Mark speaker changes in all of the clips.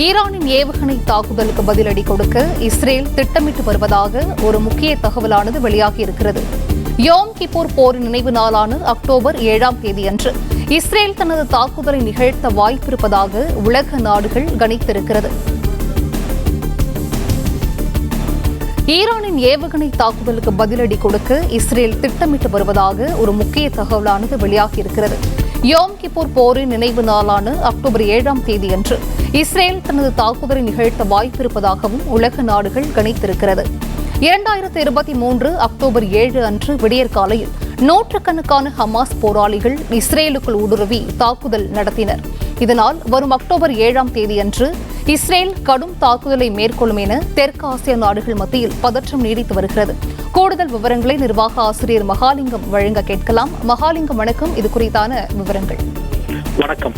Speaker 1: ஈரானின் ஏவுகணை தாக்குதலுக்கு பதிலடி கொடுக்க இஸ்ரேல் திட்டமிட்டு வருவதாக ஒரு முக்கிய தகவலானது வெளியாகியிருக்கிறது. யோம் கிப்பூர் போரின் நினைவு நாளான அக்டோபர் 7ஆம் தேதியன்று இஸ்ரேல் தனது தாக்குதலை நிகழ்த்த வாய்ப்பிருப்பதாக உலக நாடுகள் கணித்திருக்கிறது. ஈரானின் ஏவுகணை தாக்குதலுக்கு பதிலடி கொடுக்க இஸ்ரேல் திட்டமிட்டு வருவதாக ஒரு முக்கிய தகவலானது வெளியாகியிருக்கிறது. யோம் கிப்பூர் போரின் நினைவு நாளான அக்டோபர் 7ஆம் தேதியன்று இஸ்ரேல் தனது தாக்குதலை நிகழ்த்த வாய்ப்பிருப்பதாகவும் உலக நாடுகள் கணித்திருக்கிறது. 2023 அக்டோபர் 7 அன்று விடியற்காலையில் நூற்றுக்கணக்கான ஹமாஸ் போராளிகள் இஸ்ரேலுக்குள் ஊடுருவி தாக்குதல் நடத்தினர். இதனால் வரும் அக்டோபர் 7ஆம் தேதியன்று இஸ்ரேல் கடும் தாக்குதலை மேற்கொள்ளும் என தெற்கு ஆசிய நாடுகள் மத்தியில் பதற்றம் நீடித்து வருகிறது. கூடுதல் விவரங்களை நிர்வாக ஆசிரியர் மகாலிங்கம் வழங்க கேட்கலாம். மகாலிங்கம், வணக்கம். இது குறித்தான விவரங்கள்.
Speaker 2: வணக்கம்.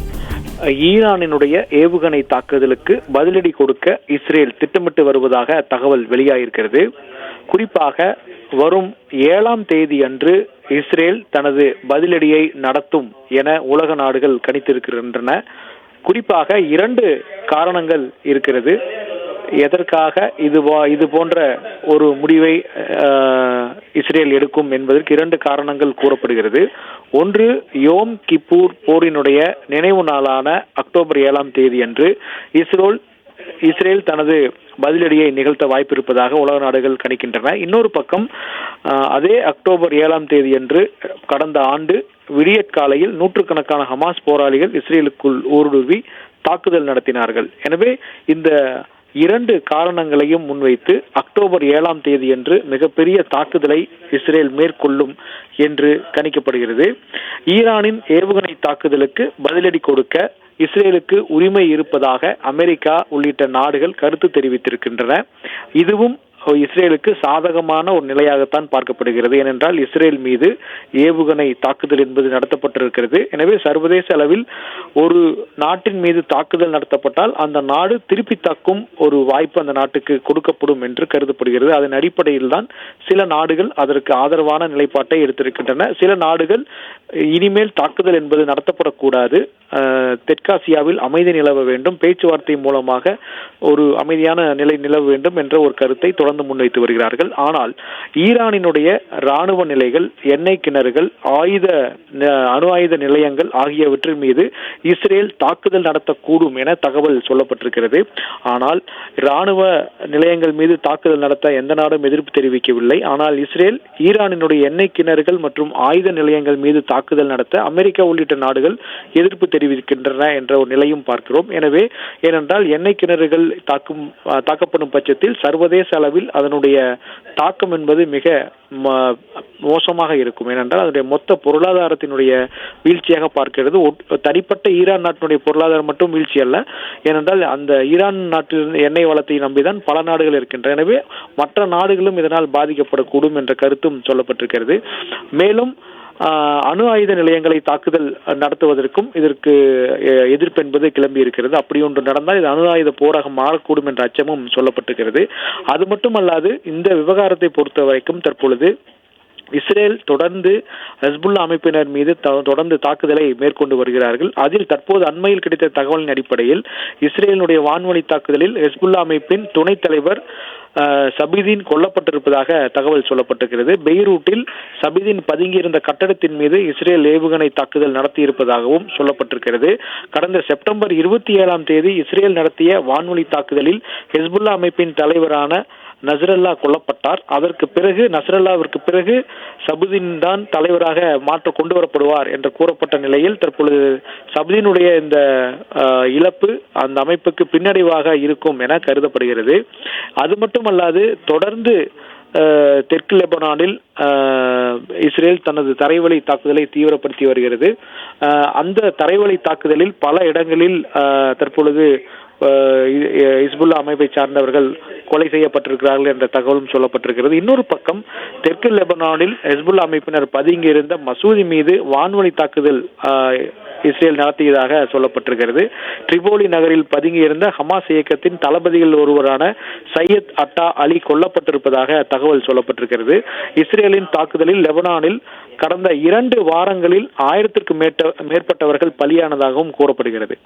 Speaker 2: ஈரானினுடைய ஏவுகணை தாக்குதலுக்கு பதிலடி கொடுக்க இஸ்ரேல் திட்டமிட்டு வருவதாக தகவல் வெளியாகியிருக்கிறது. குறிப்பாக வரும் 7ஆம் தேதி அன்று இஸ்ரேல் தனது பதிலடியை நடத்தும் என உலக நாடுகள் கணித்திருக்கின்றன. குறிப்பாக 2 காரணங்கள் இருக்கிறது. எதற்காக இது போன்ற ஒரு முடிவை இஸ்ரேல் எடுக்கும் என்பதற்கு 2 காரணங்கள் கூறப்படுகிறது. ஒன்று, யோம் கிப்பூர் போரினுடைய நினைவு நாளான அக்டோபர் 7ஆம் தேதி அன்று இஸ்ரேல் தனது பதிலடியை நிகழ்த்த வாய்ப்பிருப்பதாக உலக நாடுகள் கணிக்கின்றன. இன்னொரு பக்கம், அதே அக்டோபர் 7ஆம் தேதி அன்று கடந்த ஆண்டு விடியற்காலையில் நூற்றுக்கணக்கான ஹமாஸ் போராளிகள் இஸ்ரேலுக்குள் ஊடுருவி தாக்குதல் நடத்தினார்கள். எனவே இந்த 2 காரணங்களையும் முன்வைத்து அக்டோபர் 7ஆம் தேதி அன்று மிகப்பெரிய தாக்குதலை இஸ்ரேல் மேற்கொள்ளும் என்று கணிக்கப்படுகிறது. ஈரானின் ஏவுகணை தாக்குதலுக்கு பதிலடி கொடுக்க இஸ்ரேலுக்கு உரிமை இருப்பதாக அமெரிக்கா உள்ளிட்ட நாடுகள் கருத்து தெரிவித்திருக்கின்றன. இதுவும் இஸ்ரேலுக்கு சாதகமான ஒரு நிலையாகத்தான் பார்க்கப்படுகிறது. ஏனென்றால் இஸ்ரேல் மீது ஏவுகணை தாக்குதல் என்பது நடத்தப்பட்டிருக்கிறது. எனவே சர்வதேச அளவில் ஒரு நாட்டின் மீது தாக்குதல் நடத்தப்பட்டால் அந்த நாடு திருப்பி தாக்கும் ஒரு வாய்ப்பு அந்த நாட்டுக்கு கொடுக்கப்படும் என்று கருதப்படுகிறது. அதன் அடிப்படையில் தான் சில நாடுகள் அதற்கு ஆதரவான நிலைப்பாட்டை எடுத்திருக்கின்றன. சில நாடுகள் இனிமேல் தாக்குதல் என்பது நடத்தப்படக்கூடாது, தெற்காசியாவில் அமைதி நிலவ வேண்டும், பேச்சுவார்த்தை மூலமாக ஒரு அமைதியான நிலை நிலவ வேண்டும் என்ற ஒரு கருத்தை தொடர்ந்து முன்வைத்து வருகிறார்கள். ஆனால் ஈரானினுடைய ராணுவ நிலைகள், எண்ணெய் கிணறுகள், அணு ஆயுத நிலையங்கள் ஆகியவற்றின் மீது இஸ்ரேல் தாக்குதல் நடத்தக்கூடும் என தகவல் சொல்லப்பட்டிருக்கிறது. ஆனால் ராணுவ நிலையங்கள் மீது தாக்குதல் நடத்த எந்த நாடும் எதிர்ப்பு தெரிவிக்கவில்லை. ஆனால் இஸ்ரேல் ஈரானினுடைய எண்ணெய் கிணறுகள் மற்றும் ஆயுத நிலையங்கள் மீது தாக்குதல் நடத்த அமெரிக்கா உள்ளிட்ட நாடுகள் எதிர்ப்பு தெரிவிக்கின்றன என்ற ஒரு நிலையும் பார்க்கிறோம். எனவே ஏனென்றால் எண்ணெய் கிணறுகள் தாக்கப்படும் பட்சத்தில் சர்வதேச அளவில் அதனுடைய தாக்கம் என்பது மிக மோசமாக இருக்கும். ஏனென்றால் அதனுடைய மொத்த பொருளாதாரத்தினுடைய வீழ்ச்சியாக பார்க்கிறது. தனிப்பட்ட ஈரான் நாட்டினுடைய பொருளாதாரம் மட்டும் வீழ்ச்சி அல்ல. ஏனென்றால் அந்த ஈரான் நாட்டில் எண்ணெய் வளத்தை நம்பிதான் பல நாடுகள் இருக்கின்றன. எனவே மற்ற நாடுகளும் இதனால் பாதிக்கப்படக்கூடும் என்ற கருத்தும் சொல்லப்பட்டிருக்கிறது. மேலும் அணு ஆயுத நிலையங்களை தாக்குதல் நடத்துவதற்கும் இதற்கு எதிர்ப்பு என்பது கிளம்பி இருக்கிறது. அப்படி ஒன்று நடந்தால் இது அணு ஆயுத போராக மாறக்கூடும் என்ற அச்சமும் சொல்லப்பட்டிருக்கிறது. அது மட்டுமல்லாது இந்த விவகாரத்தை பொறுத்த வரைக்கும் தற்பொழுது இஸ்ரேல் தொடர்ந்து ஹெஸ்புல்லா அமைப்பினர் மீது தொடர்ந்து தாக்குதலை மேற்கொண்டு வருகிறார்கள். அதில் தற்போது அண்மையில் கிடைத்த தகவலின் அடிப்படையில் இஸ்ரேலினுடைய வான்வழி தாக்குதலில் ஹெஸ்புல்லா அமைப்பின் துணைத் தலைவர் சபிதீன் கொல்லப்பட்டிருப்பதாக தகவல் சொல்லப்பட்டிருக்கிறது. பெய்ரூட்டில் சபிதீன் பதுங்கியிருந்த கட்டடத்தின் மீது இஸ்ரேல் ஏவுகணை தாக்குதல் நடத்தியிருப்பதாகவும் சொல்லப்பட்டிருக்கிறது. கடந்த செப்டம்பர் 27ஆம் தேதி இஸ்ரேல் நடத்திய வான்வழி தாக்குதலில் ஹெஸ்புல்லா அமைப்பின் தலைவரான நஸ்ரல்லா கொல்லப்பட்டார். நஸ்ரல்லாவிற்கு பிறகு சபுதீன் தான் தலைவராக கொண்டு வரப்படுவார் என்று கூறப்பட்ட நிலையில் தற்பொழுது சபுதீனுடைய இந்த இழப்பு அந்த அமைப்புக்கு பின்னடைவாக இருக்கும் என கருதப்படுகிறது. அது மட்டுமல்லாது தொடர்ந்து தெற்கு லெபனானில் இஸ்ரேல் தனது தரைவழி தாக்குதலை தீவிரப்படுத்தி வருகிறது. அந்த தரைவழி தாக்குதலில் பல இடங்களில் தற்பொழுது ஹிஸ்புல்லா அமைப்பை சார்ந்தவர்கள் கொலை செய்யப்பட்டிருக்கிறார்கள் என்ற தகவலும் சொல்லப்பட்டிருக்கிறது. இன்னொரு பக்கம் தெற்கு லெபனானில் ஹிஸ்புல்லா அமைப்பினர் பதுங்கியிருந்த மசூதி மீது வான்வழி தாக்குதல் இஸ்ரேல் நடத்தியதாக சொல்லப்பட்டிருக்கிறது. ட்ரிபோலி நகரில் பதுங்கியிருந்த ஹமாஸ் இயக்கத்தின் தளபதிகள் ஒருவரான சையத் அட்டா அலி கொல்லப்பட்டிருப்பதாக தகவல் சொல்லப்பட்டிருக்கிறது. இஸ்ரேலின் தாக்குதலில் லெபனானில் கடந்த 2 வாரங்களில் 1000க்கும் மேற்பட்டவர்கள் பலியானதாகவும் கூறப்படுகிறது.